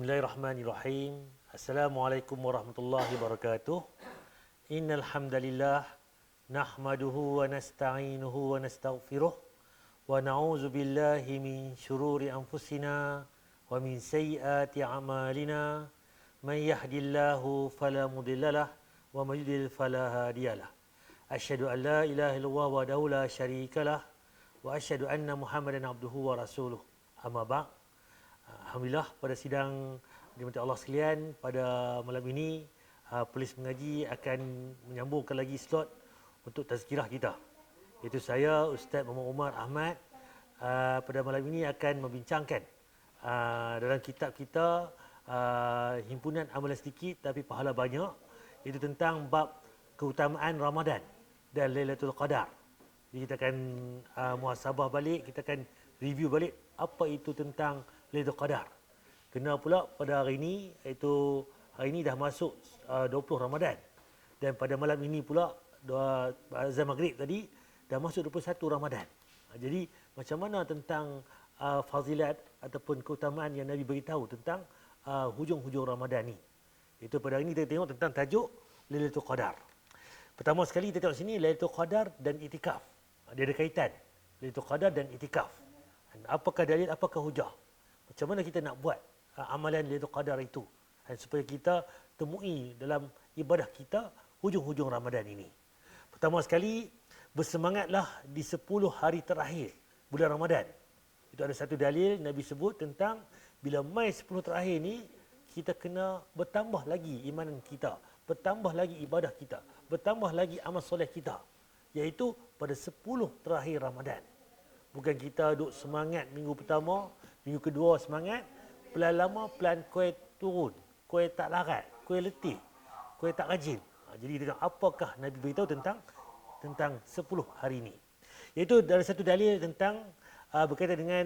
Bismillahirrahmanirrahim. Assalamualaikum warahmatullahi wabarakatuh. Innal hamdalillah nahmaduhu wa nasta'inuhu wa nastaghfiruh wa na'udzu billahi min shururi anfusina wa min sayyiati a'malina. May yahdihillahu fala mudhillalah wa may yudlil fala hadiyalah. Asyhadu an la ilaha illallah wahdahu la syarikalah wa asyhadu anna Muhammadan abduhu wa rasuluh. Amma ba'd. Alhamdulillah, pada sidang dirahmati Allah sekalian, pada malam ini Polis Mengaji akan menyambungkan lagi slot untuk tazkirah kita. Iaitu saya, Ustaz Muhammad Umar Ahmad, pada malam ini akan membincangkan dalam kitab kita, Himpunan Amalan Sedikit Tapi Pahala Banyak, iaitu tentang bab keutamaan Ramadan dan Lailatul Qadar. Jadi kita akan muhasabah balik, kita akan review balik apa itu tentang Lailatul Qadar. Kena pula pada hari ini, iaitu hari ini dah masuk 20 Ramadan. Dan pada malam ini pula, azan maghrib tadi, dah masuk 21 Ramadan. Jadi macam mana tentang fazilat ataupun keutamaan yang Nabi beritahu tentang hujung-hujung Ramadan ni. Itu pada hari ini kita tengok tentang tajuk Lailatul Qadar. Pertama sekali kita tengok sini Lailatul Qadar dan itikaf. Dia ada kaitan. Lailatul Qadar dan itikaf. Apakah dalil, apakah hujah? Macam mana kita nak buat amalan Lailatul Qadar itu supaya kita temui dalam ibadah kita hujung-hujung Ramadan ini. Pertama sekali, bersemangatlah di 10 hari terakhir bulan Ramadan. Itu ada satu dalil Nabi sebut tentang bila mai 10 terakhir ni, kita kena bertambah lagi imanan kita, bertambah lagi ibadah kita, bertambah lagi amal soleh kita, iaitu pada 10 terakhir Ramadan. Bukan kita duk semangat minggu pertama, minggu kedua semangat, pelan lama pelan kuih turun, kuih tak larat, kuih letih, kuih tak rajin. Jadi tentang apakah Nabi beritahu tentang 10 hari ini. Iaitu ada satu dalil tentang berkaitan dengan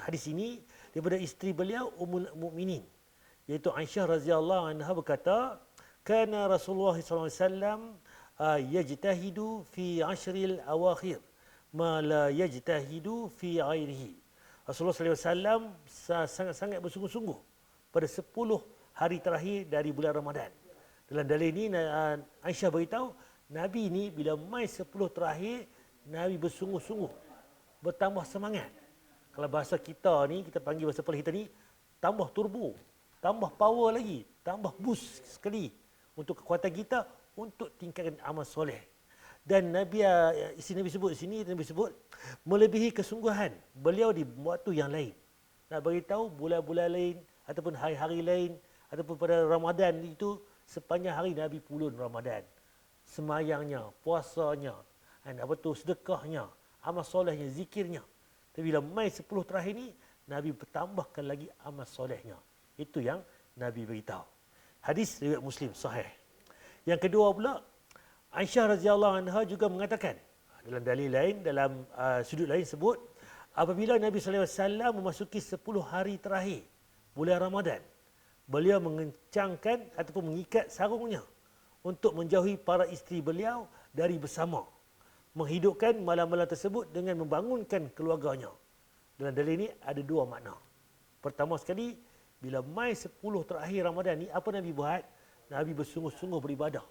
hadis ini daripada isteri beliau Ummul Mukminin, iaitu Aisyah radhiyallahu anha berkata, kana Rasulullah sallallahu alaihi wasallam yajtahidu fi ashril awakhir ma la yajtahidu fi ghairihi. Rasulullah SAW sangat-sangat bersungguh-sungguh pada 10 hari terakhir dari bulan Ramadan. Dalam dalil ini Aisyah beritahu, Nabi ni bila mai 10 terakhir, Nabi bersungguh-sungguh, bertambah semangat. Kalau bahasa kita ni, kita panggil bahasa Perlis kita ni, tambah turbo, tambah power lagi, tambah boost sekali untuk kekuatan kita untuk tingkatkan amal soleh. Dan Nabi sebut di sini, Nabi sebut melebihi kesungguhan beliau di waktu yang lain. Nak beritahu bulan-bulan lain ataupun hari-hari lain ataupun pada Ramadan itu, sepanjang hari Nabi pulun Ramadan. Semayangnya, puasanya, sedekahnya, amal solehnya, zikirnya. Tapi bila mai 10 terakhir ni, Nabi bertambahkan lagi amal solehnya. Itu yang Nabi beritahu. Hadis riwayat Muslim sahih. Yang kedua pula, Aisyah radhiyallahu anha juga mengatakan dalam dalil lain, dalam sudut lain sebut, apabila Nabi sallallahu alaihi wasallam memasuki 10 hari terakhir bulan Ramadan, beliau mengencangkan ataupun mengikat sarungnya untuk menjauhi para isteri beliau dari bersama, menghidupkan malam-malam tersebut dengan membangunkan keluarganya. Dalam dalil ini ada dua makna. Pertama sekali, bila mai 10 terakhir Ramadan ni, apa Nabi buat? Nabi bersungguh-sungguh beribadah.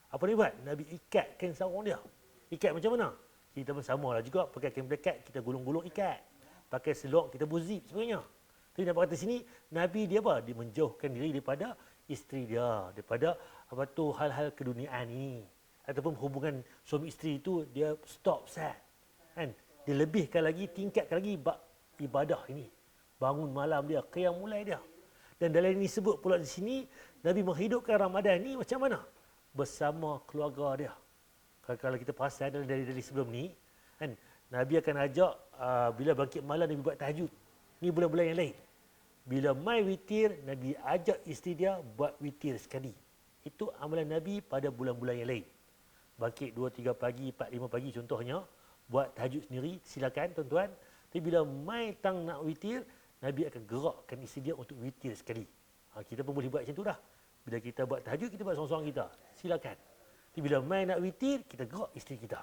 Apa dia buat? Nabi ikatkan sarung dia. Ikat macam mana? Kita pun sama lah juga. Pakai kain pelekat, kita gulung-gulung ikat. Pakai selok, kita buzip sebenarnya. Tapi nak kata sini, Nabi dia apa? Dia menjauhkan diri daripada isteri dia. Daripada hal-hal keduniaan ini. Ataupun hubungan suami isteri itu, dia stop sat. Kan? Dia lebihkan lagi, tingkatkan lagi ibadah ini. Bangun malam dia, qiyam mulai dia. Dan dalam ini sebut pula di sini, Nabi menghidupkan Ramadan ni macam mana? Bersama keluarga dia. Kalau kita perasan dari sebelum ni, kan, Nabi akan ajak bila bangkit malam Nabi buat tahajud. Ni bulan-bulan yang lain. Bila mai witir, Nabi ajak isteri dia buat witir sekali. Itu amalan Nabi pada bulan-bulan yang lain. Bangkit 2-3 pagi, 4-5 pagi contohnya, buat tahajud sendiri, silakan tuan-tuan. Tapi bila mai tang nak witir, Nabi akan gerakkan isteri dia untuk witir sekali. Kita pun boleh buat macam tu dah. Bila kita buat tahajud, kita buat seorang-seorang kita. Silakan. Tapi bila mai nak witir, kita gerak isteri kita.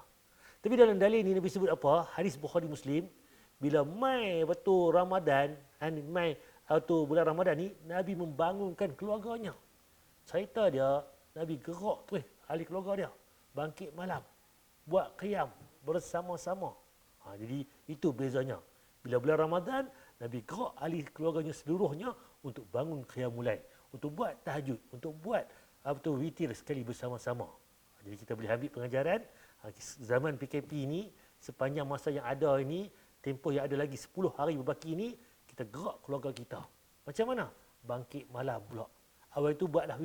Tapi dalam dalil ni Nabi sebut apa? Hadis Bukhari Muslim. Bila mai betul Ramadan, mai atau bulan Ramadan ni, Nabi membangunkan keluarganya. Cerita dia, Nabi gerak terus ahli keluarga dia. Bangkit malam. Buat qiyam bersama-sama. Jadi itu bezanya. Bila bulan Ramadan, Nabi gerak ahli keluarganya seluruhnya untuk bangun qiyamul lail, untuk buat tahajud, untuk buat witir sekali bersama-sama. Jadi kita boleh ambil pengajaran zaman PKP ini, sepanjang masa yang ada ini, tempoh yang ada lagi 10 hari berbaki ini, kita gerak keluarga kita. Macam mana? Bangkit malam pula. Awal itu buatlah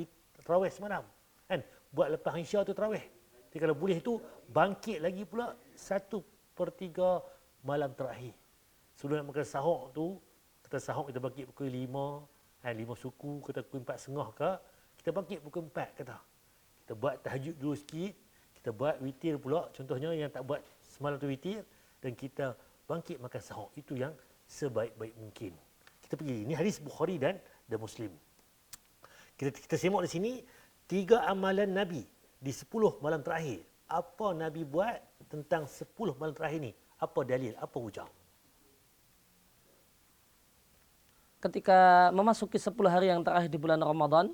tarawih semalam. Kan? Buat lepas Isya tu tarawih. Jadi kalau boleh tu, bangkit lagi pula 1/3 malam terakhir. Sebelum nak makan sahur tu, kita sahur kita bangkit pukul 5, 5 suku, kita pukul 4.30 ke, kita bangkit pukul 4 kata. Kita buat tahajud dulu sikit, kita buat witir pula, contohnya yang tak buat semalam tu witir, dan kita bangkit makan sahur. Itu yang sebaik-baik mungkin. Kita pergi, ini hadis Bukhari dan Muslim. Kita simak di sini, 3 amalan Nabi di 10 malam terakhir. Apa Nabi buat tentang 10 malam terakhir ni? Apa dalil, apa hujah? Ketika memasuki 10 hari yang terakhir di bulan Ramadan,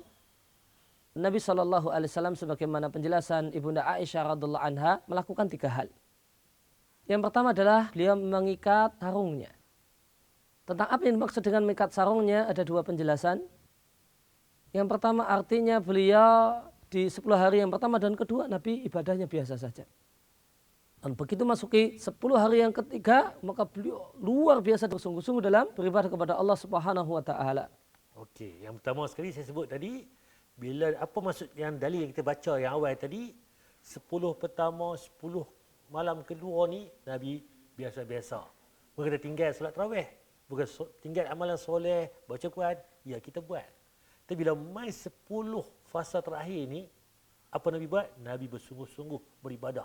Nabi SAW sebagaimana penjelasan Ibunda Aisyah radhiallahu anha melakukan 3 hal. Yang pertama adalah beliau mengikat sarungnya. Tentang apa yang dimaksud dengan mengikat sarungnya ada 2 penjelasan. Yang pertama artinya beliau di 10 hari yang pertama dan kedua Nabi ibadahnya biasa saja. Dan begitu masuki 10 hari yang ketiga, maka beliau luar biasa bersungguh-sungguh dalam beribadah kepada Allah Subhanahu wa taala. Okey, yang pertama sekali saya sebut tadi, bila apa maksud yang dalil yang kita baca yang awal tadi, 10 pertama, 10 malam kedua ni Nabi biasa-biasa. Bukan kita tinggal solat tarawih, bukan tinggal amalan soleh, baca Quran, ya kita buat. Tapi bila mai 10 fasa terakhir ni, apa Nabi buat? Nabi bersungguh-sungguh beribadah.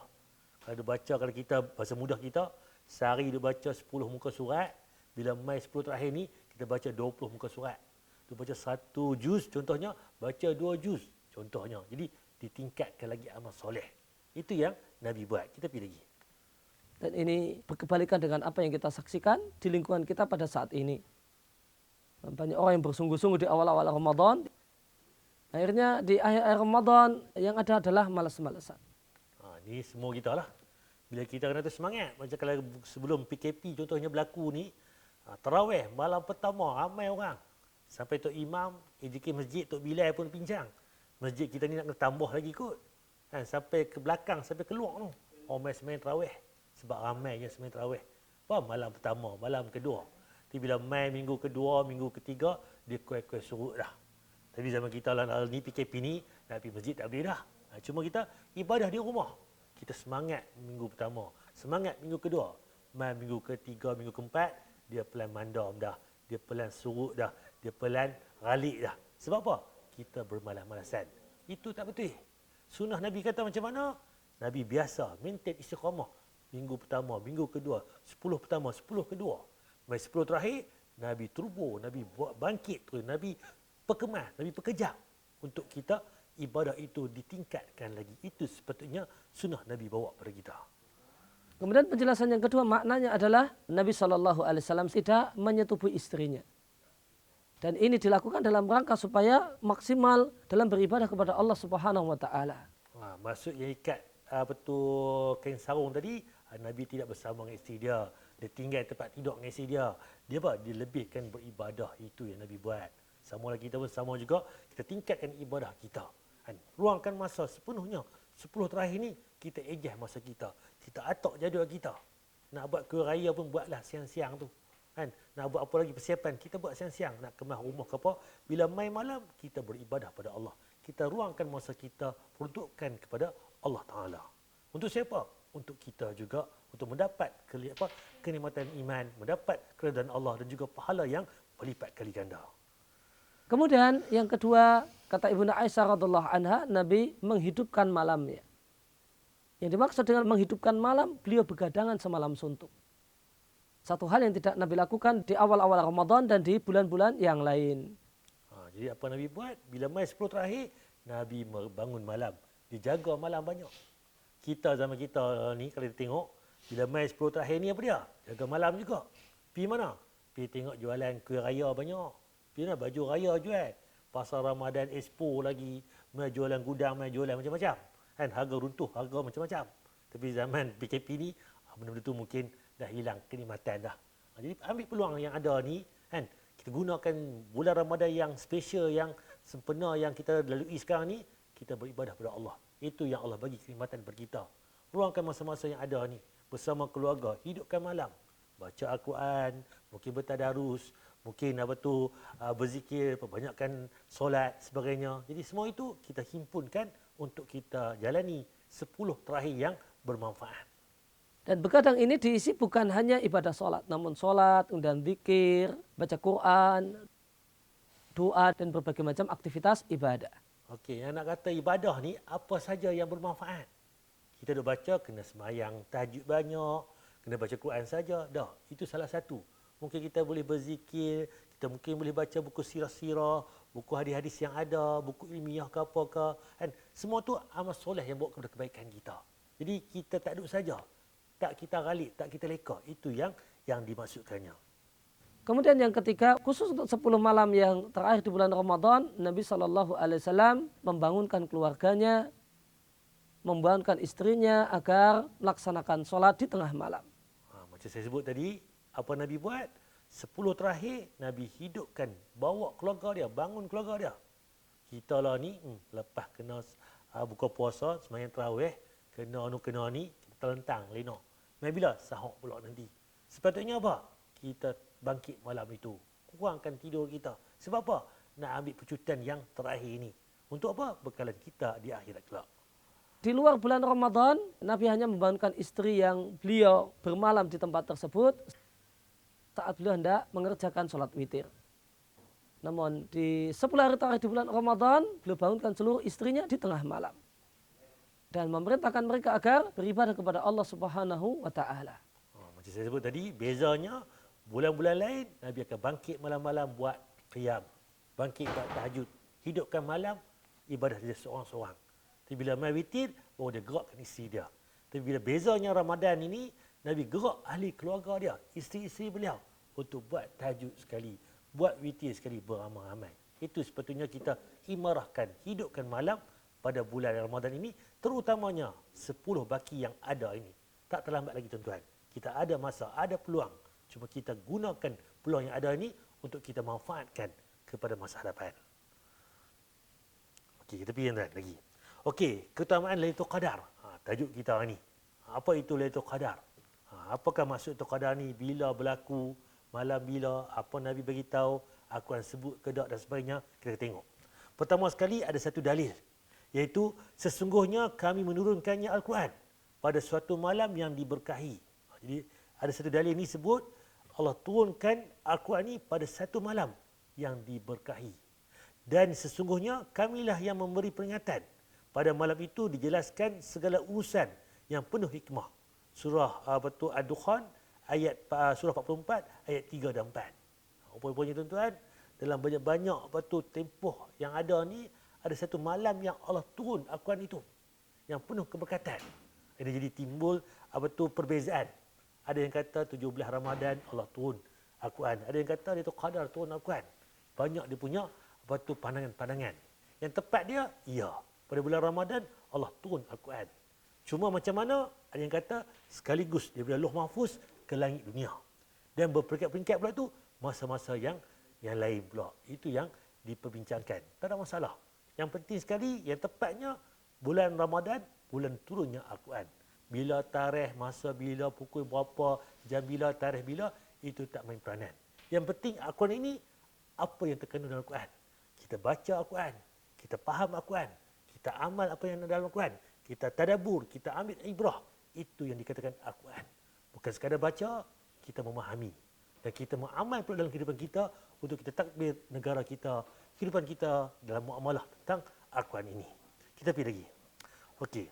Kalau dia baca, kalau kita, bahasa mudah kita, sehari dia baca 10 muka surat, bila mai 10 terakhir ni, kita baca 20 muka surat. Dia baca 1 juz, contohnya, baca 2 juz, contohnya. Jadi, ditingkatkan lagi amal soleh. Itu yang Nabi buat. Kita pergi lagi. Dan ini berkebalikan dengan apa yang kita saksikan di lingkungan kita pada saat ini. Banyak orang yang bersungguh-sungguh di awal-awal Ramadan. Akhirnya di akhir Ramadan yang ada adalah malas-malasan. Ini semua kita lah. Bila kita kena tu semangat. Macam kalau sebelum PKP contohnya berlaku ni, tarawih malam pertama ramai orang. Sampai Tok Imam, AJK Masjid, Tok Bilal pun bincang. Masjid kita ni nak kena tambah lagi kot. Sampai ke belakang, sampai keluar tu. Orang main semain tarawih. Sebab ramai je semain tarawih. Malam pertama, malam kedua. Tapi bila main minggu kedua, minggu ketiga, dia kuih-kuih surut dah. Tapi zaman kita lah ni PKP ni, nak pergi masjid tak boleh dah. Cuma kita ibadah di rumah. Kita semangat minggu pertama, semangat minggu kedua. Main minggu ketiga, minggu keempat, dia pelan mandam dah. Dia pelan surut dah. Dia pelan ralik dah. Sebab apa? Kita bermalas-malasan. Itu tak betul. Sunnah Nabi kata macam mana? Nabi biasa, maintain istiqamah. Minggu pertama, minggu kedua, 10 pertama, 10 kedua. Mai 10 terakhir, Nabi turbo, Nabi buat bangkit terus, Nabi perkemas, Nabi pekerja untuk kita ibadah itu ditingkatkan lagi. Itu sepatutnya sunnah Nabi bawa pada kita. Kemudian penjelasan yang kedua maknanya adalah Nabi SAW tidak menyetubuhi istrinya. Dan ini dilakukan dalam rangka supaya maksimal dalam beribadah kepada Allah Subhanahu wa taala. Maksud yang ikat kain sarung tadi, Nabi tidak bersama dengan isteri dia. Dia tinggal tempat tidur dengan isteri dia. Dia apa? Dia lebihkan beribadah. Itu yang Nabi buat. Sama lagi kita pun sama juga, kita tingkatkan ibadah kita. Ruangkan masa sepenuhnya. 10 terakhir ni, kita ejah masa kita. Kita atok jadual kita. Nak buat kuih raya pun buatlah siang-siang tu. Nak buat apa lagi persiapan, kita buat siang-siang. Nak kemas rumah ke apa. Bila main malam, kita beribadah pada Allah. Kita ruangkan masa kita, peruntukkan kepada Allah Ta'ala. Untuk siapa? Untuk kita juga. Untuk mendapat kenikmatan iman, mendapat keridaan Allah dan juga pahala yang berlipat kali ganda. Kemudian yang kedua, kata Ibunda Aisyah radhiallahu anha, Nabi menghidupkan malamnya. Yang dimaksud dengan menghidupkan malam, beliau begadangan semalam suntuk. Satu hal yang tidak Nabi lakukan di awal-awal Ramadan dan di bulan-bulan yang lain. Jadi apa Nabi buat? Bila mai 10 terakhir, Nabi bangun malam. Dia jaga malam banyak. Kita zaman kita ni kalau kita tengok, bila mai 10 terakhir ni apa dia? Jaga malam juga. Pergi mana? Pergi tengok jualan kuih raya banyak. Dia nak baju raya jual. Pasar Ramadan Expo lagi, mai jualan gudang, mai jualan macam-macam. Kan harga runtuh, harga macam-macam. Tapi zaman PKP ni benda-benda tu mungkin dah hilang kenikmatan dah. Jadi ambil peluang yang ada ni kan, kita gunakan bulan Ramadan yang special, yang sempena yang kita lalui sekarang ni, kita beribadah kepada Allah. Itu yang Allah bagi kenikmatan kepada kita. Luangkan masa-masa yang ada ni bersama keluarga, hidupkan malam, baca Al-Quran, mungkin bertadarus, mungkin berzikir, perbanyakkan solat sebagainya. Jadi semua itu kita himpunkan untuk kita jalani 10 terakhir yang bermanfaat. Dan begadang ini diisi bukan hanya ibadah solat, namun solat, kemudian zikir, baca Quran, doa, dan berbagai macam aktivitas ibadah. Okey, yang nak kata ibadah ni apa saja yang bermanfaat. Kita dah baca, kena semayang tahajud banyak, kena baca Quran saja, dah. Itu salah satu. Mungkin kita boleh berzikir, kita mungkin boleh baca buku sirah-sirah, buku hadis-hadis yang ada, buku ilmiah ke apa ke. Kan? Semua tu amal soleh yang bawa kepada kebaikan kita. Jadi kita tak duduk saja. Tak kita ghalib, tak kita leka. Itu yang dimaksudkannya. Kemudian yang ketiga, khusus untuk 10 malam yang terakhir di bulan Ramadan, Nabi SAW membangunkan keluarganya, membangunkan istrinya agar melaksanakan sholat di tengah malam. Macam saya sebut tadi, apa Nabi buat? 10 terakhir, Nabi hidupkan, bawa keluarga dia, bangun keluarga dia. Kita lah ni, lepas kena buka puasa, sembahyang tarawih, kena ni, kita terlentang, lena. Mai bila? Sahur pula nanti. Sepatutnya apa? Kita bangkit malam itu. Kurangkan tidur kita. Sebab apa? Nak ambil pecutan yang terakhir ini. Untuk apa? Bekalan kita di akhirat kelak. Di luar bulan Ramadan, Nabi hanya membangunkan istri yang beliau bermalam di tempat tersebut saat beliau hendak mengerjakan sholat witir. Namun di 10 hari terakhir di bulan Ramadan, beliau bangunkan seluruh istrinya di tengah malam. Dan memerintahkan mereka agar beribadah kepada Allah Subhanahu wa Ta'ala. Macam saya sebut tadi, bezanya bulan-bulan lain, Nabi akan bangkit malam-malam buat qiyam. Bangkit buat tahajud. Hidupkan malam, ibadah dia seorang-seorang. Tapi bila mai witir, baru dia gerakkan isteri dia. Tapi bila bezanya Ramadan ini, Nabi gerak ahli keluarga dia, isteri-isteri beliau, untuk buat tahajud sekali, buat witir sekali beramai-ramai. Itu sepatutnya kita imarahkan, hidupkan malam pada bulan Ramadan ini, terutamanya 10 baki yang ada ini. Tak terlambat lagi tuan-tuan. Kita ada masa, ada peluang. Cuma kita gunakan peluang yang ada ini untuk kita manfaatkan kepada masa hadapan. Okey, kita pergi tuan lagi. Okey, keutamaan Lailatul Qadar. Tajuk kita hari ni. Apa itu Lailatul Qadar? Apakah maksud Lailatul Qadar ni? Bila berlaku? Malam bila? Apa Nabi beritahu? Aku akan sebut ke tak dan sebagainya. Kita tengok. Pertama sekali ada satu dalil. Iaitu sesungguhnya kami menurunkannya Al-Quran pada suatu malam yang diberkahi. Jadi ada satu dalil ni sebut Allah turunkan Al-Quran ni pada satu malam yang diberkahi. Dan sesungguhnya kamilah yang memberi peringatan. Pada malam itu dijelaskan segala urusan yang penuh hikmah. Surah Ad-Dukhan surah 44 ayat 3 dan 4. Rupanya tuan-tuan, dalam banyak-banyak tempoh yang ada ni, ada satu malam yang Allah turun Al-Quran itu yang penuh keberkatan. Ini jadi timbul perbezaan. Ada yang kata 17 Ramadan Allah turun Al-Quran. Ada yang kata Lailatul Qadar turun Al-Quran. Banyak dia punya pandangan-pandangan. Yang tepat dia, ya. Pada bulan Ramadan, Allah turun Al-Quran. Cuma macam mana, ada yang kata sekaligus daripada Lauh Mahfuz ke langit dunia. Dan berperingkat-peringkat pula tu, masa-masa yang lain pula. Itu yang diperbincangkan. Tak ada masalah. Yang penting sekali, yang tepatnya, bulan Ramadan, bulan turunnya Al-Quran. Bila tarikh, masa bila, pukul berapa, jam bila, tarikh bila, itu tak main peranan. Yang penting Al-Quran ini, apa yang terkandung dalam Al-Quran. Kita baca Al-Quran, kita faham Al-Quran, kita amal apa yang ada dalam Al-Quran, kita tadabbur, kita ambil ibrah. Itu yang dikatakan Al-Quran. Bukan sekadar baca, kita memahami. Dan kita mengamal pula dalam kehidupan kita untuk kita takbir negara kita, kehidupan kita dalam muamalah tentang Al-Quran ini. Kita pergi lagi. Okey.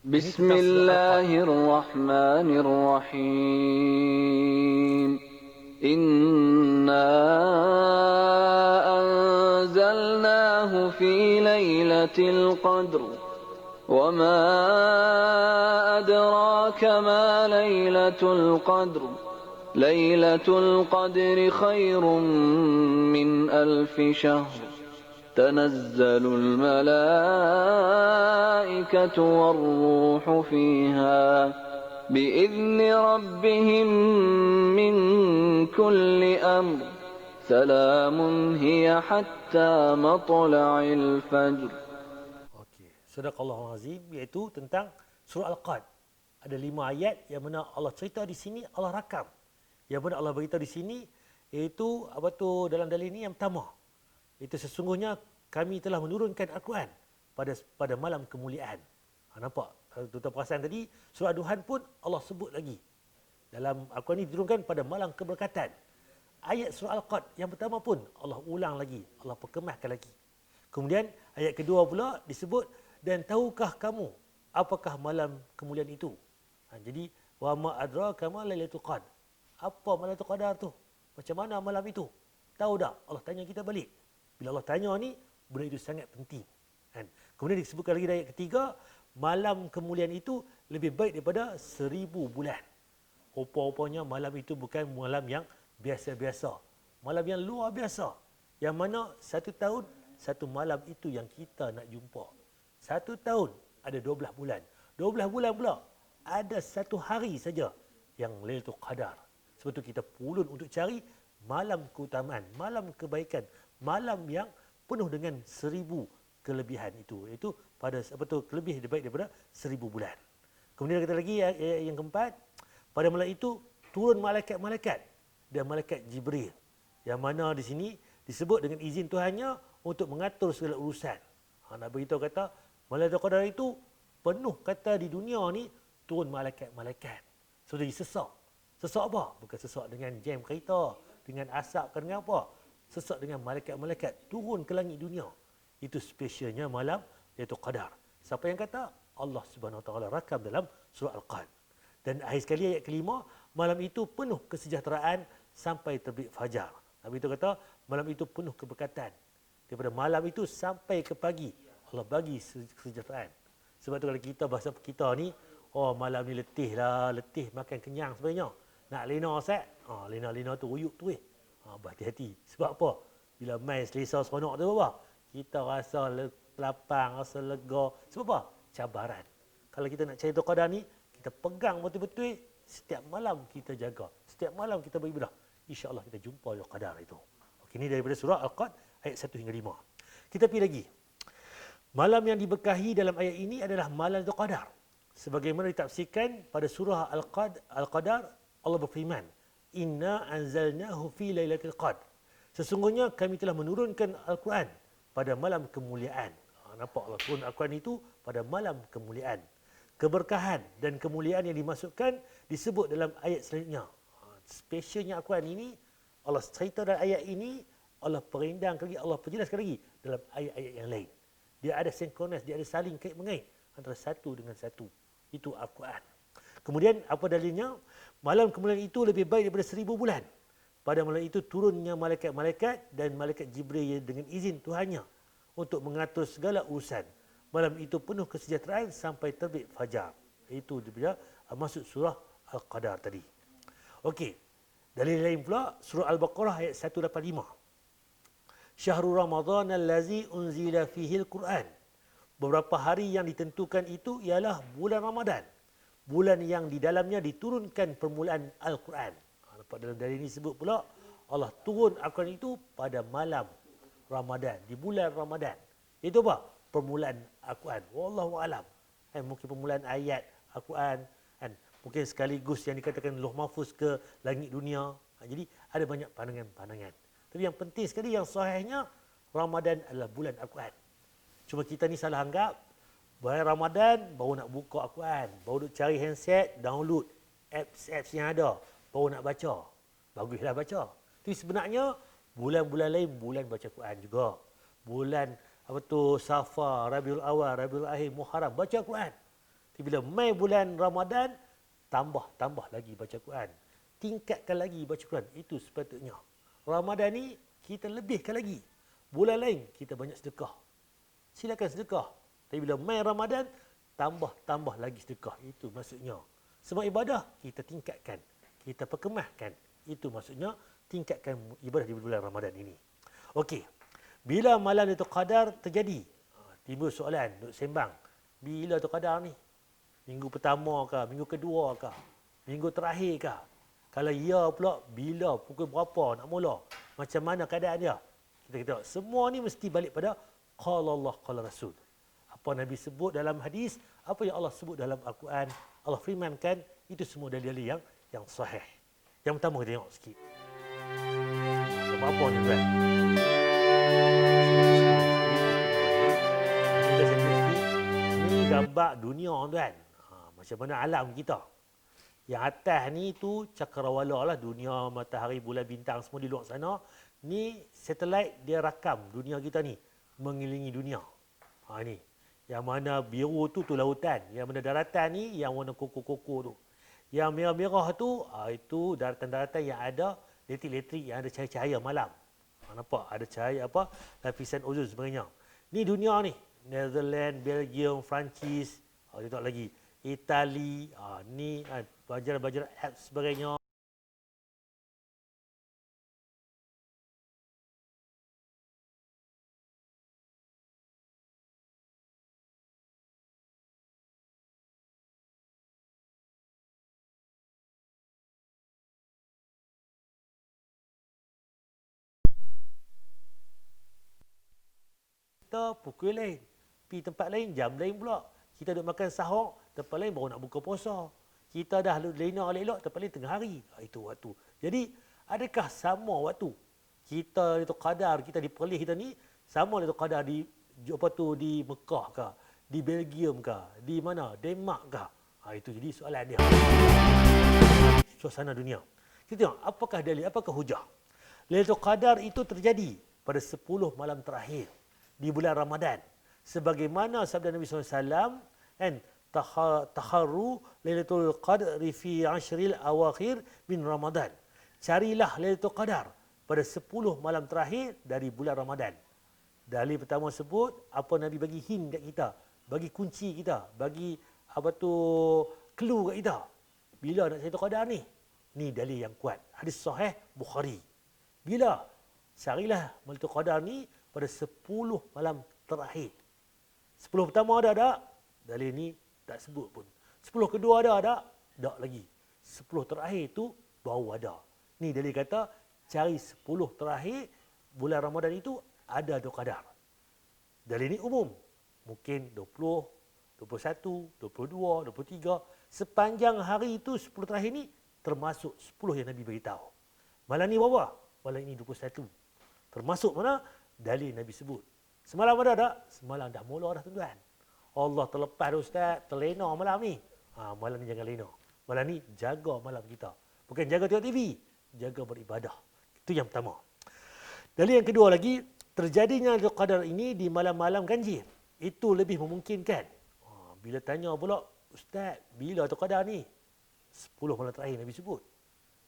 Bismillahirrahmanirrahim. Inna anzalnahu fi lailatul qadr. Wa ma adraka ma lailatul qadr. ليلة القدر خير من ألف شهر تنزل الملائكة والروح فيها بإذن ربهم من كل أمر سلام هي حتى مطلع الفجر. Okey, Sadaqallahul Azim, iaitu tentang surah Al-Qad. Ada 5 ayat yang mana Allah cerita di sini, Allah rakam. Yang mana Allah beritahu di sini, iaitu apa tu dalam dalil ini yang pertama. Itu sesungguhnya kami telah menurunkan Al-Quran pada malam kemuliaan. Nampak? Tuan-tuan perasan tadi, surah Duhan pun Allah sebut lagi. Dalam Al-Quran ini diturunkan pada malam keberkatan. Ayat surah Al-Qad yang pertama pun Allah ulang lagi, Allah perkemahkan lagi. Kemudian ayat kedua pula disebut, dan tahukah kamu apakah malam kemuliaan itu? Jadi wa ma adraka ma lailatul qadar. Apa Lailatul Qadar tu? Macam mana malam itu? Tahu tak? Allah tanya kita balik. Bila Allah tanya ni, benda itu sangat penting. Kan? Kemudian disebutkan lagi ayat ketiga, malam kemuliaan itu lebih baik daripada 1000 bulan. Rupa-rupanya malam itu bukan malam yang biasa-biasa. Malam yang luar biasa. Yang mana 1 tahun, 1 malam itu yang kita nak jumpa. 1 tahun ada 12 bulan. 12 bulan pula ada 1 hari saja yang Lailatul Qadar. Sebab itu kita pulun untuk cari malam keutamaan, malam kebaikan, malam yang penuh dengan 1000 kelebihan itu. Iaitu pada lebih baik daripada 1000 bulan. Kemudian kata lagi yang keempat, pada malam itu turun malaikat-malaikat dan malaikat Jibril. Yang mana di sini disebut dengan izin Tuhannya untuk mengatur segala urusan. Nak beritahu kata Lailatul Qadar itu penuh kata di dunia ni turun malaikat-malaikat. Sudah sesak. Sesak apa? Bukan sesak dengan jam kereta, dengan asap, dengan apa. Sesak dengan malaikat-malaikat turun ke langit dunia. Itu spesialnya malam Lailatul Qadar. Siapa yang kata? Allah Subhanahu Wa Taala rakam dalam surah Al-Qad. Dan akhir sekali ayat kelima, malam itu penuh kesejahteraan sampai terbit fajar. Nabi itu kata, malam itu penuh keberkatan. Daripada malam itu sampai ke pagi, Allah bagi kesejahteraan. Sebab tu kalau kita, bahasa kita ni, oh malam ni letih lah, letih makan kenyang sebenarnya. Nak lena Ustaz, lena-lena tu ruyuk tu berhati-hati. Sebab apa? Bila main selesa seronok tu apa? Kita rasa lapang, rasa lega. Sebab apa? Cabaran. Kalau kita nak cari Qadar ni, kita pegang betul-betul, setiap malam kita jaga. Setiap malam kita beribadah. InsyaAllah kita jumpa Qadar itu. Okey, ini daripada surah Al-Qad ayat 1 hingga 5. Kita pergi lagi. Malam yang diberkahi dalam ayat ini adalah malam Lailatul Qadar. Sebagaimana ditafsirkan pada surah Al-Qadar, Allah berfirman, Inna anzalnahu fi lailatul qadr. Sesungguhnya kami telah menurunkan Al-Quran pada malam kemuliaan. Nampak Allah turun Al-Quran itu pada malam kemuliaan. Keberkahan dan kemuliaan yang dimasukkan disebut dalam ayat selanjutnya. Spesialnya Al-Quran ini, Allah cerita dalam ayat ini, Allah perindangkan lagi, Allah perjelaskan lagi dalam ayat-ayat yang lain. Dia ada sinkronis, dia ada saling kait-mengait antara satu dengan satu. Itu Al-Quran. Kemudian apa dalilnya? Malam kemuliaan itu lebih baik daripada 1000 bulan. Pada malam itu turunnya malaikat-malaikat dan malaikat Jibril dengan izin Tuhannya untuk mengatur segala urusan. Malam itu penuh kesejahteraan sampai terbit fajar. Itu dia masuk surah Al-Qadar tadi. Okey. Dalil lain pula surah Al-Baqarah ayat 185. Syahrul Ramadan allazi unzila fihi al-Quran. Beberapa hari yang ditentukan itu ialah bulan Ramadan. Bulan yang di dalamnya diturunkan permulaan Al-Quran. Nampak dalam dalil ini sebut pula Allah turun Al-Quran itu pada malam Ramadan, di bulan Ramadan. Itu apa? Permulaan Al-Quran. Wallahu alam. Mungkin permulaan ayat Al-Quran, mungkin sekaligus yang dikatakan Lauh Mahfuz ke langit dunia. Jadi ada banyak pandangan-pandangan. Tapi yang penting sekali, yang sahihnya, Ramadan adalah bulan Al-Quran. Cuma kita ni salah anggap, bulan Ramadan baru nak buka Al-Quran, baru nak cari handset, download apps yang ada, baru nak baca. Baguslah baca. Tapi sebenarnya bulan-bulan lain bulan baca Quran juga. Bulan Safar, Rabiul Awal, Rabiul Akhir, Muharram baca Quran. Tapi bila mai bulan Ramadan, tambah lagi baca Quran. Tingkatkan lagi baca Quran. Itu sepatutnya. Ramadan ni kita lebihkan lagi. Bulan lain kita banyak sedekah. Silakan sedekah. Tapi bila mai Ramadan, tambah lagi sedekah. Itu maksudnya. Semua ibadah kita tingkatkan. kita perkemahkan. Itu maksudnya tingkatkan ibadah di bulan Ramadan ini. Okey. Bila malam Lailatul Qadar terjadi? Timbul soalan, duk sembang. Bila Lailatul Qadar ni? Minggu pertama ke? Minggu kedua ke? Minggu terakhir ke? Kalau ya pula, bila? Pukul berapa nak mula? Macam mana keadaan dia? Kita tengok. Semua ni mesti balik pada qala Allah, qala Rasul. Apa Nabi sebut dalam hadis, apa yang Allah sebut dalam Al-Quran, Allah firmankan, itu semua dalil-dalil yang sahih. Yang pertama kita tengok sikit. Apa ni tuan? Ini gambar dunia tuan. Macam mana alam kita. Yang atas ni tu cakrawala lah, dunia, matahari, bulan, bintang semua di luar sana. Ni satelit dia rakam dunia kita ni mengelilingi dunia. Ni. Yang mana biru tu lautan, yang mana daratan ni yang warna koko-koko tu. Yang merah-merah tu itu daratan-daratan yang ada elektrik-elektrik, yang ada cahaya-cahaya malam. Nampak ada cahaya apa? Lapisan ozon sebagainya. Ni dunia ni. Netherlands, Belgium, Perancis, tidak lagi. Itali, ni bajaran-bajaran apps sebagainya. Kita pukul lain. Pergi tempat lain, jam lain pula. Kita duduk makan sahur, tempat lain baru nak buka puasa. Kita dah lena elok, tempat lain tengah hari. Itu waktu. Jadi, adakah sama waktu? Kita itu qadar, kita di Perlis kita ni, sama itu qadar di di Mekah ke? Di Belgium ke? Di mana? Denmark ke? Itu jadi soalan dia. Suasana dunia. Kita tengok, apakah dalil, apakah hujah? Lailatul Qadar itu terjadi pada 10 malam terakhir di bulan Ramadan. Sebagaimana sabda Nabi SAW, kan, takharru Lailatul Qadri fi 'ashril awakhir min Ramadan. Carilah Lailatul Qadar pada 10 malam terakhir dari bulan Ramadan. Dalil pertama sebut, apa Nabi bagi hint kat kita, bagi kunci kita, bagi clue kat kita. Bila nak Lailatul Qadar ni? Ni dalil yang kuat. Hadis sahih Bukhari. Bila? Carilah Lailatul Qadar ni pada 10 malam terakhir. 10 pertama ada tak? Dalil ni tak sebut pun. 10 kedua ada tak? Tak lagi. 10 terakhir tu baru ada. Ni dalil kata cari 10 terakhir bulan Ramadan itu ada Lailatul Qadar. Dalil ni umum. Mungkin 20, 21, 22, 23. Sepanjang hari itu 10 terakhir ni termasuk 10 yang Nabi beritahu. Malam ni berapa? Malam ini 21. Termasuk mana? Dalil Nabi sebut. Semalam ada tak? Semalam dah mula dah tuan-tuan. Allah terlepas dah Ustaz, terlena malam ni. Malam ni jangan lena. Malam ni jaga malam kita. Bukan jaga tengok TV, jaga beribadah. Itu yang pertama. Dalil yang kedua lagi, terjadinya Lailatul Qadar ini di malam-malam ganjil. Itu lebih memungkinkan. Bila tanya pula, Ustaz, bila Lailatul Qadar ni? 10 malam terakhir Nabi sebut.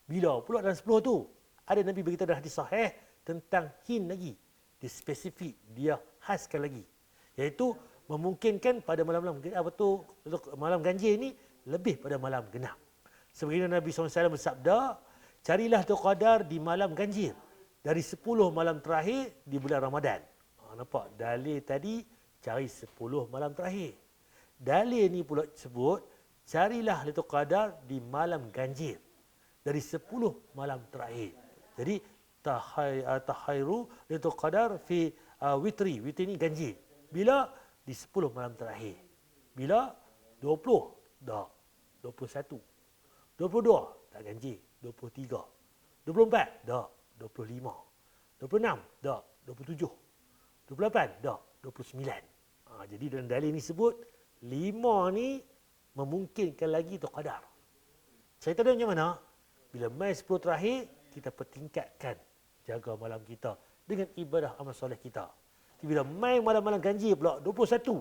Bila pula dalam 10 tu? Ada Nabi beritahu dalam hadis sahih tentang hint lagi. Dia spesifik, dia khaskan lagi. Iaitu memungkinkan pada malam-malam malam ganjil ni lebih pada malam genap. Sebagaimana Nabi SAW bersabda, carilah Lailatul Qadar di malam ganjil dari 10 malam terakhir di bulan Ramadan. Nampak? Dalil tadi cari 10 malam terakhir. Dalil ni pula sebut carilah Lailatul Qadar di malam ganjil dari 10 malam terakhir. Jadi tahairu Lailatul Qadar fi witri. Witri ni ganjil. Bila? Di 10 malam terakhir. Bila? 20? Tak. 21. 22? Tak ganjil. 23. 24? Tak. 25. 26? Tak. 27. 28? Tak. 29. Jadi dalam dalil ni sebut 5 ni memungkinkan lagi Lailatul Qadar. Cerita dia macam mana? Bila mai 10 terakhir, kita pertingkatkan jaga malam kita dengan ibadah amal soleh kita. Bila mai malam-malam ganjil pula 21,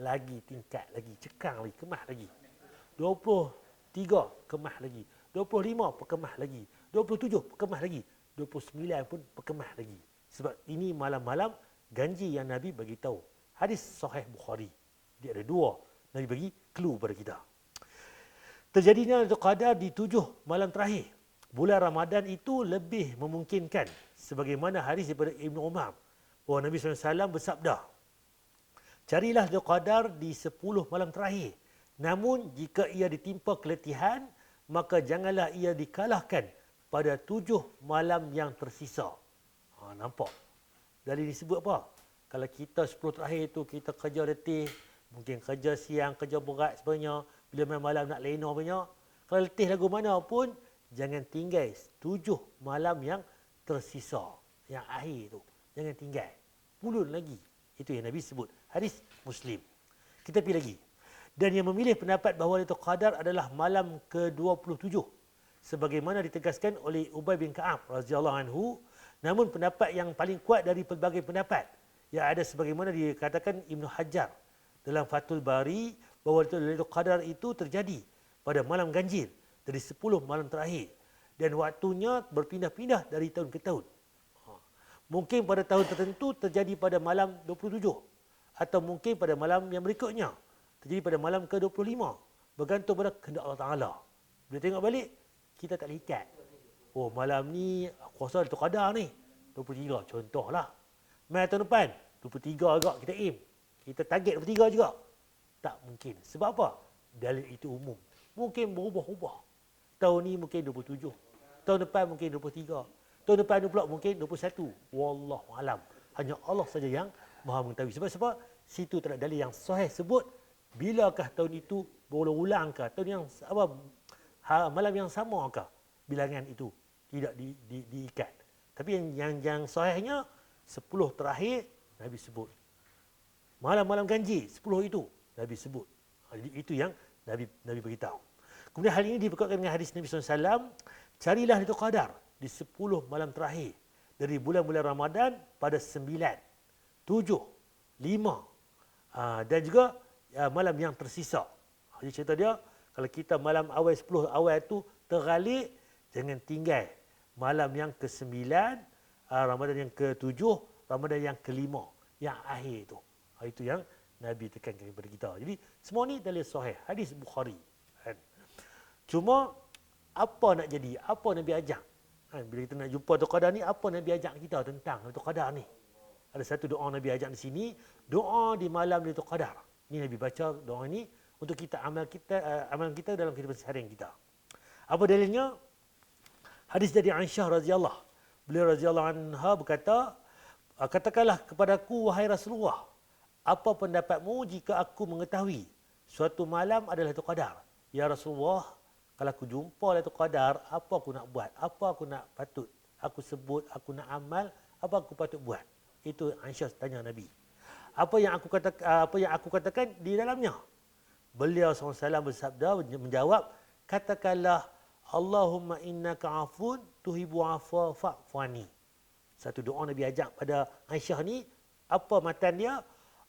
lagi tingkat lagi, cekang lagi, kemah lagi. 23 kemah lagi. 25 perkemah lagi. 27 perkemah lagi. 29 pun perkemah lagi. Sebab ini malam-malam ganjil yang Nabi bagi tahu. Hadis sahih Bukhari. Dia ada 2. Nabi bagi clue pada kita. Terjadinya Lailatul Qadar di 7 malam terakhir bulan Ramadan itu lebih memungkinkan sebagaimana hadis daripada Ibnu Umar bahawa Nabi SAW bersabda, carilah Lailatul Qadar di 10 malam terakhir. Namun jika ia ditimpa keletihan, maka janganlah ia dikalahkan pada 7 malam yang tersisa. Nampak? Dari disebut apa? Kalau kita 10 terakhir tu kita kerja letih, mungkin kerja siang, kerja berat sebenarnya, bila malam nak lena banyak. Kalau letih lagu mana pun, jangan tinggal 7 malam yang tersisa. Yang akhir tu. Jangan tinggal. Pulun lagi. Itu yang Nabi sebut. Hadis Muslim. Kita pergi lagi. Dan yang memilih pendapat bahawa Lailatul Qadar adalah malam ke-27. Sebagaimana ditegaskan oleh Ubay bin Ka'ab radhiyallahu anhu. Namun pendapat yang paling kuat dari pelbagai pendapat, yang ada sebagaimana dikatakan Ibnu Hajar dalam Fathul Bari, bahawa Lailatul Qadar itu terjadi pada malam ganjil dari 10 malam terakhir dan waktunya berpindah-pindah dari tahun ke tahun. Mungkin pada tahun tertentu terjadi pada malam 27 atau mungkin pada malam yang berikutnya terjadi pada malam ke-25, bergantung pada kehendak Allah Taala. Bila tengok balik, kita tak lihat. Oh, malam ni aku rasa Lailatul Qadar ni 23 contohlah. Mai tahun depan 23 agak kita aim. Kita target 23 juga. Tak mungkin. Sebab apa? Dalil itu umum. Mungkin berubah-ubah. Tahun ni mungkin 27. Tahun depan mungkin 23. Tahun depan pula mungkin 21. Wallahu alam. Hanya Allah saja yang Maha mengetahui. Sebab situ tak ada dalil yang sahih sebut bilakah tahun itu berulang-ulang ke, tahun yang malam yang sama ke bilangan itu tidak diikat. Tapi yang sahihnya 10 terakhir Nabi sebut. Malam-malam ganjil 10 itu Nabi sebut. Jadi itu yang Nabi beritahu. Kemudian hal ini dibekatkan dengan hadis Nabi SAW, carilah Lailatul Qadar di 10 malam terakhir dari bulan-bulan Ramadan pada 9, 7, 5 dan juga malam yang tersisa. Jadi cerita dia, kalau kita malam awal 10 awal itu tergalik, jangan tinggal malam yang ke-9, Ramadan yang ke-7, Ramadan yang ke-5, yang akhir itu. Itu yang Nabi tekankan kepada kita. Jadi semua ni dalil sahih, hadis Bukhari. Cuma apa nak jadi? Apa Nabi ajak? Bila kita nak jumpa Lailatul Qadar ni, apa Nabi ajak kita tentang Lailatul Qadar ni? Ada satu doa Nabi ajak di sini, doa di malam Lailatul Qadar. Ini Nabi baca doa ini untuk kita amal kita dalam kehidupan seharian kita. Apa dalilnya? Hadis dari Aisyah radhiyallahu. Beliau radhiyallahu anha berkata, katakanlah kepadaku wahai Rasulullah, apa pendapatmu jika aku mengetahui suatu malam adalah Lailatul Qadar? Ya Rasulullah, kalau aku jumpa Lailatul Qadar, apa aku nak buat? Apa aku nak patut aku sebut, aku nak amal, apa aku patut buat? Itu Aisyah tanya Nabi. Apa yang aku katakan di dalamnya? Beliau SAW bersabda, menjawab, katakanlah Allahumma innaka afun tuhibbu afwa fa'fani. Satu doa Nabi ajak pada Aisyah ni, apa matan dia?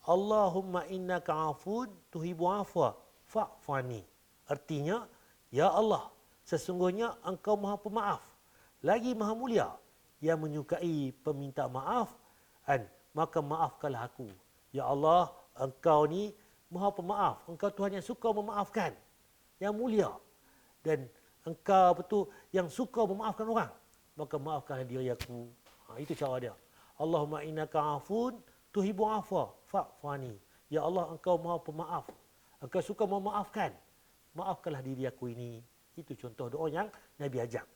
Allahumma innaka afun tuhibbu afwa fa'fani. Artinya, ya Allah, sesungguhnya engkau maha pemaaf, lagi maha mulia, yang menyukai peminta maaf, maka maafkanlah aku. Ya Allah, engkau ni maha pemaaf, engkau Tuhan yang suka memaafkan, yang mulia, dan engkau betul yang suka memaafkan orang, maka maafkanlah diri aku. Itu cara dia. Allahumma innaka afun tuhibbu afwa fa'fani. Ya Allah, engkau maha pemaaf, engkau suka memaafkan, maafkanlah diri aku ini. Itu contoh doa yang Nabi ajak.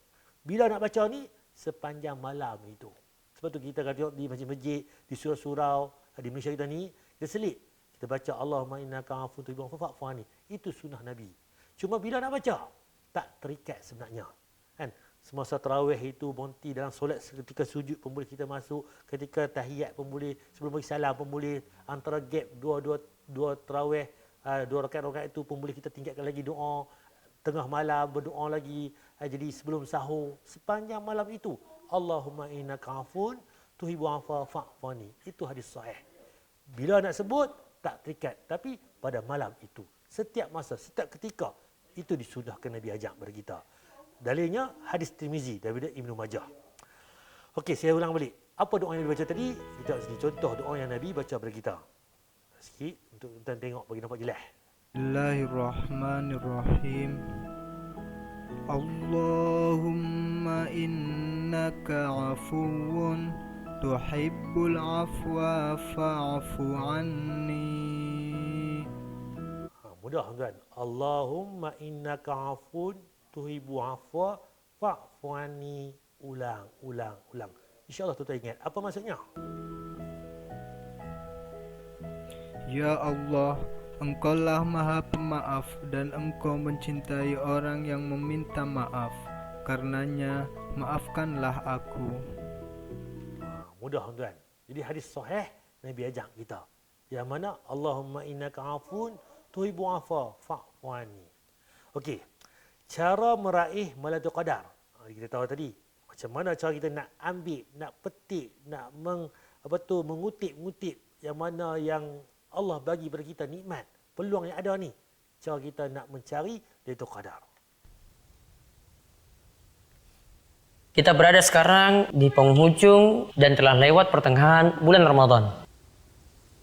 Bila nak baca ni? Sepanjang malam itu. Sebab tu kita kalau tengok di masjid-masjid, di surau-surau, di Malaysia kita ni, kita selit. Kita baca Allahumma innaka afun tuhibbu afwa fa'fani. Itu sunnah Nabi. Cuma bila nak baca, tak terikat sebenarnya. Kan? Semasa tarawih itu berhenti dalam solat, ketika sujud pun boleh kita masuk, ketika tahiyat pun boleh, sebelum bagi salam pun boleh, antara gap dua tarawih, dua rakaat itu pun boleh kita tingkatkan lagi doa, tengah malam berdoa lagi, jadi sebelum sahur, sepanjang malam itu Allahumma innaka afun tuhibbu afwa fa'fani. Itu hadis sahih. Bila nak sebut tak terikat, tapi pada malam itu, setiap masa, setiap ketika, itu disudahkan Nabi ajak kepada kita. Dalilnya hadis Tirmizi daripada Ibnu Majah. Okey, saya ulang balik. Apa doa yang Nabi baca tadi? Kita sini contoh doa yang Nabi baca kepada kita. Sikit untuk tuan tengok bagi nampak jelas. Bismillahirrahmanirrahim. Allahumma innaka afuwun tuhibbul afwa fa'fu anni. Mudah tuan. Allahumma innaka afun tuhibbu afwa fa'fu anni. Ulang. InsyaAllah tuan ingat. Apa maksudnya? Ya Allah, Engkaulah Maha Pemaaf dan Engkau mencintai orang yang meminta maaf. Karenanya, maafkanlah aku. Mudah tuan. Jadi hadis sahih Nabi ajak kita. Yang mana Allahumma innaka afun tuhibbu afwa fa'fu anni. Okey. Cara meraih Lailatul Qadar. Kita tahu tadi macam mana cara kita nak ambil, nak petik, nak mengutip yang mana yang Allah bagi kepada kita nikmat, peluang yang ada ni. Cara kita nak mencari Lailatul Qadar. Kita berada sekarang di penghujung dan telah lewat pertengahan bulan Ramadan.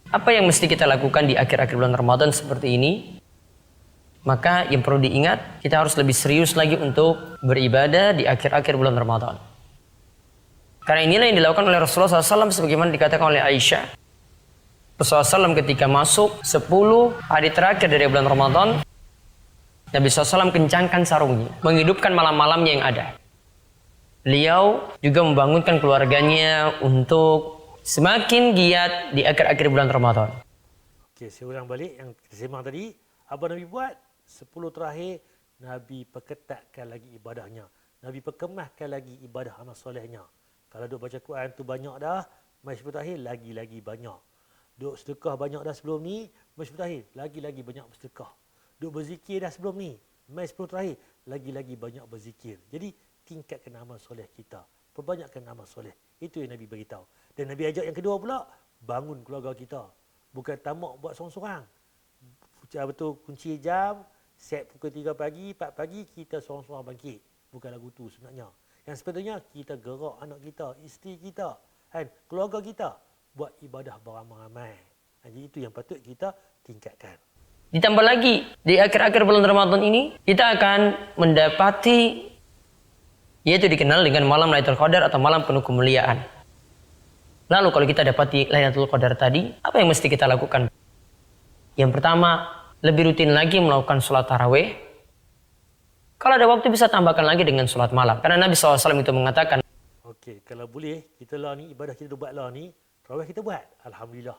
Apa yang mesti kita lakukan di akhir-akhir bulan Ramadan seperti ini? Maka yang perlu diingat, kita harus lebih serius lagi untuk beribadah di akhir-akhir bulan Ramadan. Karena inilah yang dilakukan oleh Rasulullah SAW sebagaimana dikatakan oleh Aisyah. Rasulullah SAW ketika masuk 10 hari terakhir dari bulan Ramadan, Nabi SAW kencangkan sarungnya, menghidupkan malam-malamnya yang ada. Beliau juga membangunkan keluarganya untuk semakin giat di akhir-akhir bulan Ramadan. Okey, saya ulang balik yang kita sembang tadi. Apa Nabi buat? 10 terakhir, Nabi perketatkan lagi ibadahnya. Nabi perkemahkan lagi ibadah amal solehnya. Kalau duk baca Quran tu banyak dah, mai 10 terakhir lagi-lagi banyak. Duk sedekah banyak dah sebelum ni, mai 10 terakhir lagi-lagi banyak bersedekah. Duk berzikir dah sebelum ni, mai 10 terakhir lagi-lagi banyak berzikir. Jadi tingkatkan amal soleh kita. Perbanyakkan amal soleh. Itu yang Nabi beritahu. Dan Nabi ajak yang kedua pula, bangun keluarga kita. Bukan tamak buat sorang-sorang. Betul kunci jam, set pukul 3 pagi, 4 pagi, kita sorang-sorang bangkit. Bukan lagu tu sebenarnya. Yang sepatutnya kita gerak anak kita, isteri kita, kan, keluarga kita buat ibadah beramai-ramai. Jadi itu yang patut kita tingkatkan. Ditambah lagi, di akhir-akhir bulan Ramadan ini, kita akan mendapati, yaitu dikenal dengan malam Lailatul Qadar atau malam penuh kemuliaan. Lalu kalau kita dapati Lailatul Qadar tadi, apa yang mesti kita lakukan? Yang pertama, lebih rutin lagi melakukan sholat tarawih. Kalau ada waktu bisa tambahkan lagi dengan sholat malam. Karena Nabi SAW itu mengatakan, Okey, kalau boleh, kita lah ni, ibadah kita buat lah ni, tarawih kita buat. Alhamdulillah.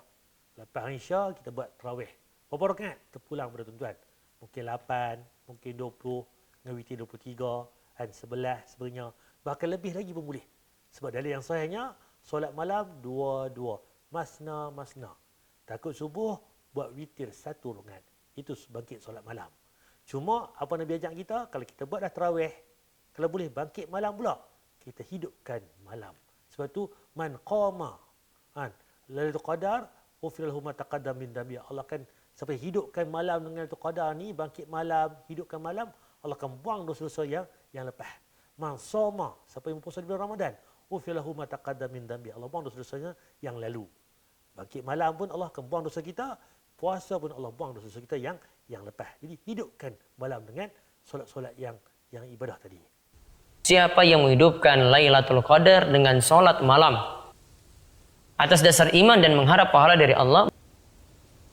Lepas Isya, kita buat tarawih. Berapa rakaat? Terpulang pada tuan-tuan. Mungkin 8, mungkin 20, dengan witir 23, dan 11 sebenarnya. Bahkan lebih lagi pun boleh. Sebab dalil yang sahihnya, solat malam 2-2. Masna. Takut subuh, buat witir 1 rakaat. Itu bangkit solat malam. Cuma, apa Nabi ajak kita, kalau kita buat dah tarawih, kalau boleh bangkit malam pula, kita hidupkan malam. Sebab tu, man qama Lailatul Qadar, ghufira lahu ma taqaddama min dhanbi. Allah akan sampai hidupkan malam dengan Lailatul Qadar ni, bangkit malam, hidupkan malam, Allah akan buang dosa-dosa yang lepas. Man shoma, siapa yang berpuasa di bulan Ramadan, ghufira lahu ma taqaddama min dhanbi. Allah buang dosa-dosanya yang lalu. Bangkit malam pun Allah akan buang dosa kita, puasa pun Allah buang dosa kita yang lepas. Jadi hidupkan malam dengan solat-solat yang ibadah tadi. siapa yang menghidupkan Lailatul Qadar dengan solat malam atas dasar iman dan mengharap pahala dari Allah,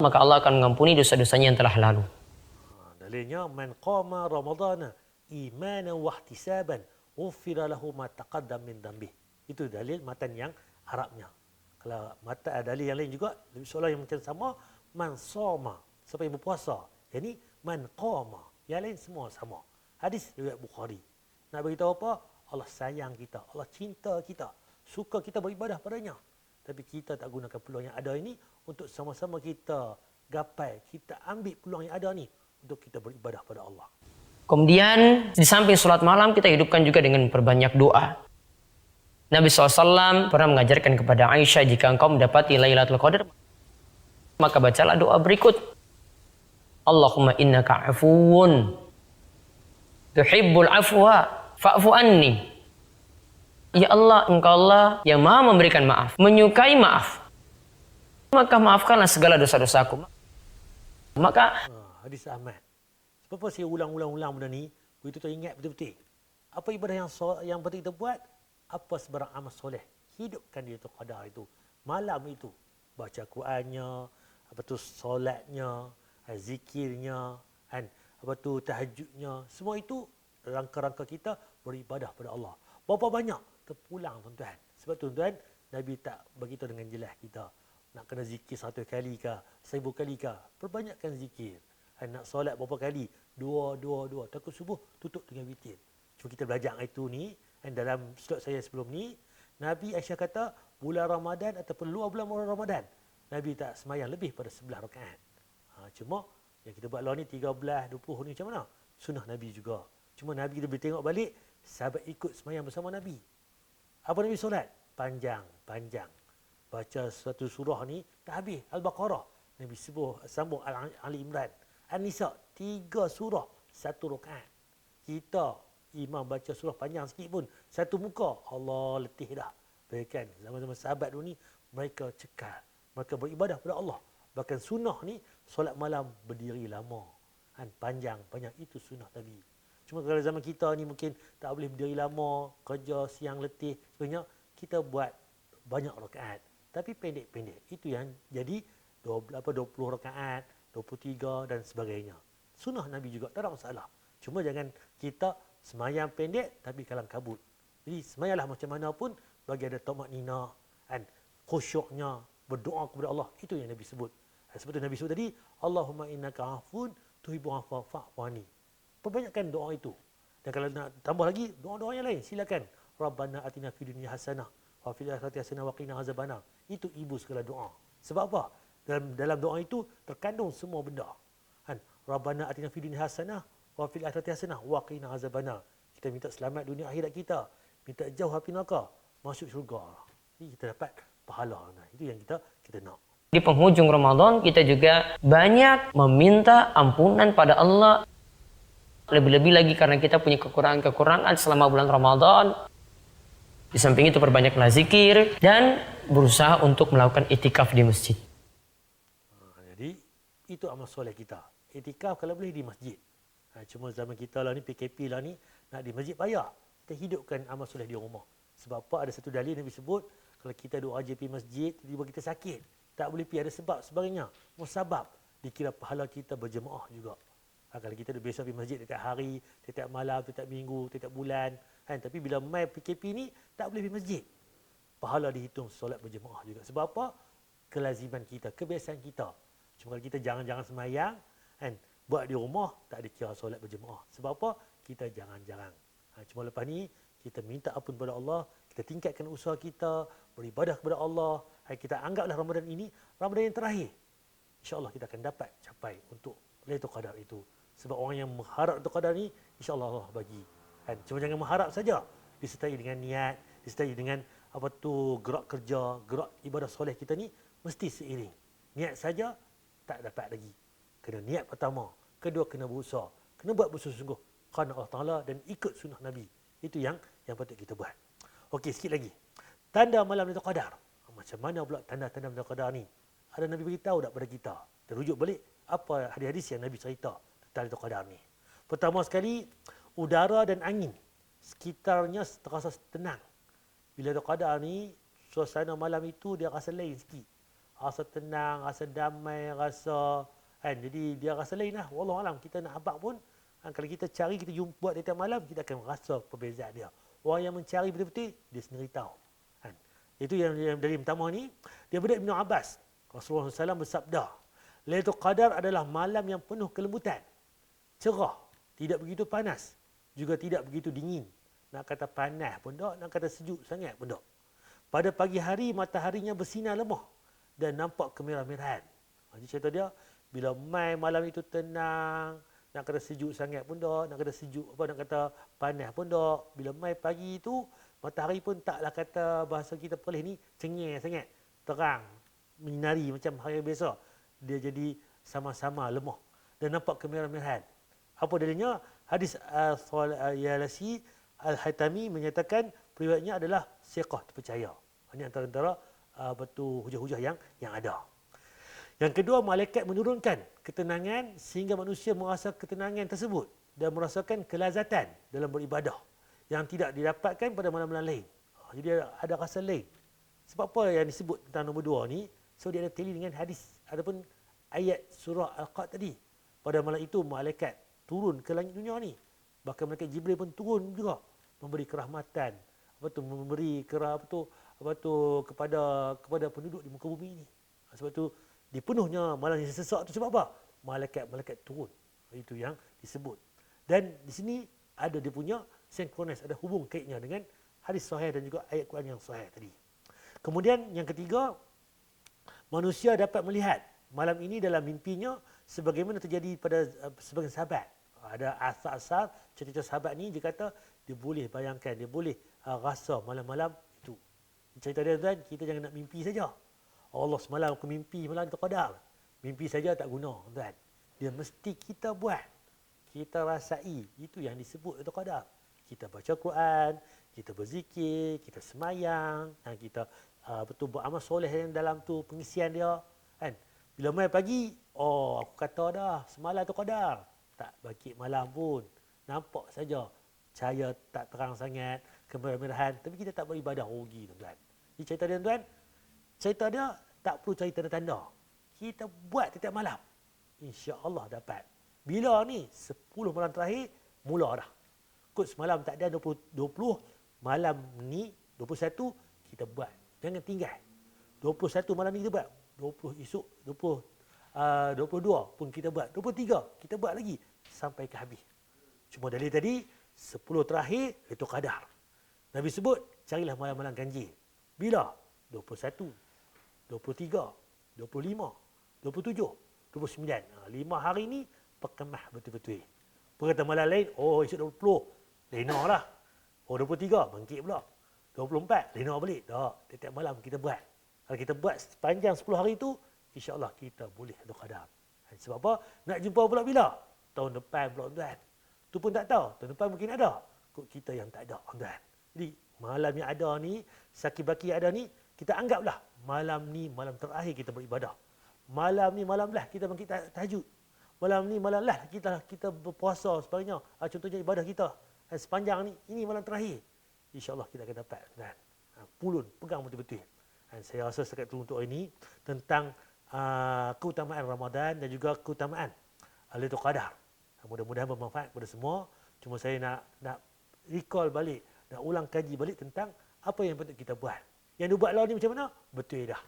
maka Allah akan mengampuni dosa-dosanya yang telah lalu. Dalilnya, man qama ramadana imanan wa ihtisaban ghufira lahu ma taqaddama min dhanbihi. Itu dalil matan yang Arabnya. Kalau mata dalil yang lain juga, soalan yang macam sama, man soma, siapa yang berpuasa. Jadi man qama, yang lain semua sama. Hadis riwayat Bukhari. Nak beritahu apa? Allah sayang kita, Allah cinta kita, suka kita beribadah padanya. Tapi kita tak gunakan peluang yang ada ini untuk sama-sama kita gapai, kita ambil peluang yang ada ni untuk kita beribadah pada Allah. Kemudian di samping sholat malam kita hidupkan juga dengan perbanyak doa. Nabi SAW pernah mengajarkan kepada Aisyah, jika engkau mendapati Lailatul Qadar, maka bacalah doa berikut. Allahumma innaka afuwun tuhibbul afwa fa'fu anni. Ya Allah, engkau Allah yang maha memberikan maaf, menyukai maaf, maka maafkanlah segala dosa-dosaku. Maka Hadis Ahmad. Sebab apa saya ulang-ulang benda ni? Begitu ingat betul-betul. Apa ibadah yang penting kita buat? Apa sebarang amal soleh. Hidupkan Lailatul Qadar itu. Malam itu. Baca Qurannya, solatnya, zikirnya, kan? Tahajudnya. Semua itu rangka-rangka kita beribadah pada Allah. Berapa banyak terpulang tuan-tuan. Sebab tuan-tuan, Nabi tak beritahu dengan jelas kita. Nak kena zikir 1 kali ke, 1000 kali ke. Perbanyakkan zikir. Nak solat berapa kali? 2. Takut subuh, tutup dengan witir. Cuma kita belajar itu ni, dalam slot saya sebelum ni, Nabi Aisyah kata, bulan Ramadan ataupun luar bulan Ramadan, Nabi tak semayang lebih pada 11 rakaat. Cuma, yang kita buat luar ni 13, 20 ni macam mana? Sunnah Nabi juga. Cuma Nabi kita boleh tengok balik, sahabat ikut semayang bersama Nabi. Apa Nabi solat? Panjang. Baca satu surah ni, tak habis. Al-Baqarah. Nabi sambung Ali Imran. An-Nisa, 3 surah, 1 rakaat. Kita, imam baca surah panjang sikit pun, 1 muka, Allah letih dah. Bahkan zaman-zaman sahabat dulu ni, mereka cekal. Mereka beribadah pada Allah. Bahkan sunnah ni, solat malam berdiri lama. Panjang. Itu sunnah Nabi. Cuma kalau zaman kita ni mungkin tak boleh berdiri lama, kerja siang letih. Sebenarnya kita buat banyak rakaat. Tapi pendek-pendek. Itu yang jadi 20 rakaat, 23 dan sebagainya. Sunnah Nabi juga, tak ada masalah. Cuma jangan kita semayang pendek tapi kalang kabut. Jadi semayanglah macam mana pun bagi ada tamak nina, khusyuknya, berdoa kepada Allah. Itu yang Nabi sebut. Seperti Nabi sebut tadi, Allahumma innaka afun tuhibbul afwa fa'fu. Perbanyakkan doa itu. Dan kalau nak tambah lagi, doa-doa yang lain, silakan. Rabbana atina fid dunya hasanah wa fil akhirati hasanah wa qina azabannar. Itu ibu segala doa. Sebab apa? Dalam doa itu terkandung semua benda. Rabbana atina fid dunya hasanah wa fil akhirati hasanah wa qina azabannar. Kita minta selamat dunia akhirat kita. Minta jauh api neraka, masuk syurga. Jadi kita dapat pahala. Itu yang kita nak. Di penghujung Ramadan kita juga banyak meminta ampunan pada Allah. Lebih-lebih lagi karena kita punya kekurangan-kekurangan selama bulan Ramadan. Di samping itu perbanyaklah zikir dan berusaha untuk melakukan itikaf di masjid. Jadi itu amal soleh kita. Itikaf kalau boleh di masjid. Cuma zaman kita lah ni, PKP lah ni, nak di masjid payah. Kita hidupkan amal soleh di rumah. Sebab apa? Ada satu dalil Nabi sebut, kalau kita doa je pergi masjid, tiba-tiba kita sakit. Tak boleh pergi, ada sebab sebagainya. Musabab. Dikira pahala kita berjemaah juga. Kalau kita dah biasa pergi masjid tiap hari, tiap malam, tiap minggu, tiap bulan. Tapi bila mai PKP ni, tak boleh pergi masjid. Pahala dihitung solat berjemaah juga. Sebab apa? Kelaziman kita, kebiasaan kita. Cuma kalau kita jangan-jangan semayang, buat di rumah, tak dikira solat berjemaah. Sebab apa? Kita jarang-jarang. Cuma lepas ni, kita minta ampun kepada Allah, kita tingkatkan usaha kita, beribadah kepada Allah. Kita anggaplah Ramadan ini, Ramadan yang terakhir. InsyaAllah kita akan dapat capai untuk Lailatul Qadar itu. Sebab orang yang mengharap Lailatul Qadar ni, insyaAllah Allah bagi. Cuma jangan mengharap saja. Disertai dengan niat, disertai dengan gerak kerja, gerak ibadah soleh kita ni, mesti seiring. Niat saja, tak dapat lagi. Kena niat pertama. Kedua, kena berusaha. Kena buat bersungguh-sungguh kerana Allah Ta'ala dan ikut sunnah Nabi. Itu yang patut kita buat. Okey, sikit lagi. Tanda malam Lailatul Qadar. Macam mana pula tanda-tanda Lailatul Qadar ni? Ada Nabi beritahu tak pada kita? Terujuk balik apa hadis-hadis yang Nabi cerita tentang Lailatul Qadar ni. Pertama sekali, udara dan angin sekitarnya terasa tenang. Bila Lailatul Qadar ni, suasana malam itu dia rasa lain sikit. Rasa tenang, rasa damai, rasa jadi dia rasa lain lah. Wallahualam, kita nak abang pun, kalau kita cari, kita jumpa tiap malam, kita akan rasa perbezaan dia. Orang yang mencari betul-betul, dia sendiri tahu. Itu yang dari pertama ni, daripada Ibn Abbas, Rasulullah SAW bersabda, Lailatul Qadar adalah malam yang penuh kelembutan, cerah, tidak begitu panas, juga tidak begitu dingin. Nak kata panas pun tak, nak kata sejuk sangat pun tak. Pada pagi hari, mataharinya bersinar lemah dan nampak kemerah-merahan. Jadi cerita dia, bila mai malam itu tenang, nak kata sejuk sangat pun tak, nak kata sejuk nak kata panas pun tak. Bila mai pagi itu, matahari pun taklah kata bahasa kita Perlis ni cengeng sangat, terang, menyinari macam hari biasa. Dia jadi sama-sama lemah dan nampak kemerah-merahan. Apa dalilnya? Hadis Al-Yalasi Al-Haytami menyatakan periwayatnya adalah siqah, terpercaya. Ini antara hujah-hujah yang ada. Yang kedua, malaikat menurunkan ketenangan sehingga manusia merasa ketenangan tersebut. dan merasakan kelazatan dalam beribadah yang tidak didapatkan pada malam-malam lain. Jadi ada rasa lain. Sebab apa yang disebut tentang nombor 2 ni? So dia ada tali dengan hadis ataupun ayat surah Al-Qad tadi. Pada malam itu malaikat turun ke langit dunia ni. Bahkan malaikat Jibril pun turun juga memberi kerahmatan, memberi kepada penduduk di muka bumi ini. Sebab tu dipenuhnya malam yang sesak tu sebab apa? Malaikat turun. Itu yang disebut. Dan di sini ada dia punya sinkronis, ada hubung kaitnya dengan hadis sahih dan juga ayat Quran yang sahih tadi. Kemudian yang ketiga, manusia dapat melihat malam ini dalam mimpinya sebagaimana terjadi pada sebagian sahabat. Ada asal-asal cerita sahabat ni dia kata dia boleh bayangkan, dia boleh rasa malam-malam itu. Cerita dia tuan, kita jangan nak mimpi saja. Allah semalam aku mimpi malam tu qadar. Mimpi saja tak guna tuan. Dia mesti kita buat. Kita rasai, itu yang disebut itu qadar. Kita baca Quran, kita berzikir, kita semayang, dan kita betul beramal soleh yang dalam tu pengisian dia, kan? Bila mai pagi, aku kata dah semalam tu qadar. Tak bangkit malam pun. Nampak saja cahaya tak terang sangat, kemerah-merahan, tapi kita tak beribadah, rugi tuan-tuan. Jadi cerita dia tuan, cerita dia tak perlu cari tanda-tanda. Kita buat setiap malam. Insya-Allah dapat. Bila ni 10 malam terakhir mula dah. Kod semalam tak ada 20 malam ni 21 kita buat. Jangan tinggal. 21 malam ni kita buat. 20 esok 22 pun kita buat. 23 kita buat lagi sampai ke habis. Cuma dalil tadi 10 terakhir itu qadar. Nabi sebut carilah malam-malam ganjil. Bila? 21, 23, 25, 27, 29. 5 hari ni perkemah betul-betul. Perkata malam lain, esok 20, lena lah. 23, bangkit pula. 24, lena balik. Tak, setiap malam kita buat. Kalau kita buat sepanjang 10 hari itu, insya-Allah kita boleh ada qadar. Sebab apa? Nak jumpa pula bila? Tahun depan pula tuan. Tu pun tak tahu. Tahun depan mungkin ada. Kok kita yang tak ada tuan. Jadi malam yang ada ni, sakit-baki ada ni, kita anggaplah malam ni malam terakhir kita beribadah. Malam ni malam lah kita bangkit tahajud. Malam ni malam lah kita berpuasa sebagainya. Contohnya ibadah kita. Sepanjang ni, ini malam terakhir. InsyaAllah kita akan dapat. Dan pulun, pegang betul-betul. Dan saya rasa setakat itu untuk hari ini tentang keutamaan Ramadan dan juga keutamaan Lailatul Qadar. Mudah-mudahan bermanfaat kepada semua. Cuma saya nak recall balik, nak ulang kaji balik tentang apa yang patut kita buat. Yang dibuat lah ni macam mana? Betul dah.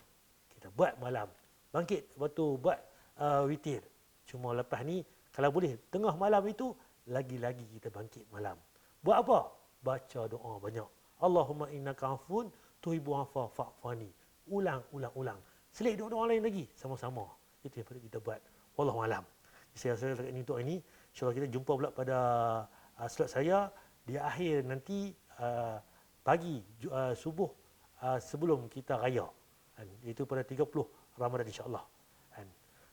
Kita buat malam. Bangkit, waktu buat witir. Cuma lepas ni, kalau boleh, tengah malam itu, lagi-lagi kita bangkit malam. Buat apa? Baca doa banyak. Allahumma innaka afun tuhibbu afwa fa'fani. Ulang. Selit doa-doa lain lagi. Sama-sama. Itu yang patut kita buat. Wallahualam. Saya rasa ini untuk ini. InsyaAllah kita jumpa pula pada slot saya di akhir nanti pagi subuh sebelum kita raya. Iaitu pada 30 Ramadan insyaAllah.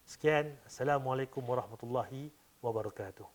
Sekian. Assalamualaikum warahmatullahi wabarakatuh.